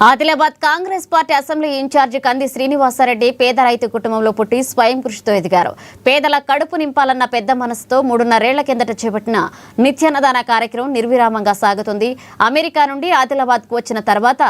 Adilabad Congress party assembly incharge Kandi Srinivas Reddy పేద రైతు కుటుంబంలో పుట్టి స్వయం కృషితో ఎదిగారు. పేదల కడుపు నింపాలన్న పెద్ద మనసుతో 3.5 ఏళ్ల కిందట చేపట్టిన నిత్యాన్నదాన కార్యక్రమం నిర్విరామంగా సాగుతుంది. అమెరికా నుండి ఆదిలాబాద్కు వచ్చిన తర్వాత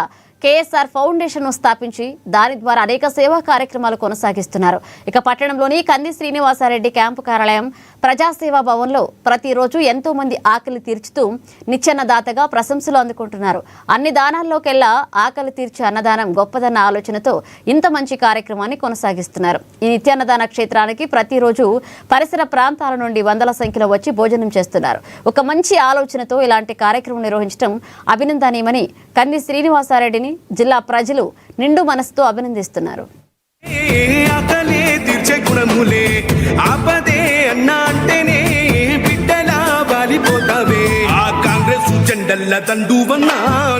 కేఎస్ఆర్ ఫౌండేషన్ ను స్థాపించి దాని ద్వారా అనేక సేవా కార్యక్రమాలు కొనసాగిస్తున్నారు. ఇక పట్టణంలోని కంది శ్రీనివాసరెడ్డి క్యాంపు కార్యాలయం ప్రజాసేవా భవన్లో ప్రతిరోజు ఎంతో మంది ఆకలి తీర్చుతూ నిత్యాన్నదాతగా ప్రశంసలు అందుకుంటున్నారు. అన్ని దానాల్లోకెల్లా ఆకలి తీర్చే అన్నదానం గొప్పదన్న ఆలోచనతో ఇంత మంచి కార్యక్రమాన్ని కొనసాగిస్తున్నారు. ఈ నిత్యాన్నదాన క్షేత్రానికి ప్రతిరోజు పరిసర ప్రాంతాల నుండి వందల సంఖ్యలో వచ్చి భోజనం చేస్తున్నారు. ఒక మంచి ఆలోచనతో ఇలాంటి కార్యక్రమం నిర్వహించడం అభినందనీయమని కంది శ్రీనివాసరెడ్డిని జిల్లా ప్రజలు నిండు మనసుతో అభినందిస్తున్నారు.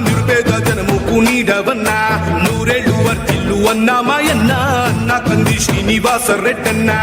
నిరుపేద జనముకు నీడవన్నా నూరేళ్ళు వర్తిల్లు అన్నా మాయన్నా అన్న కంది శ్రీనివాసరెడ్డన్నా.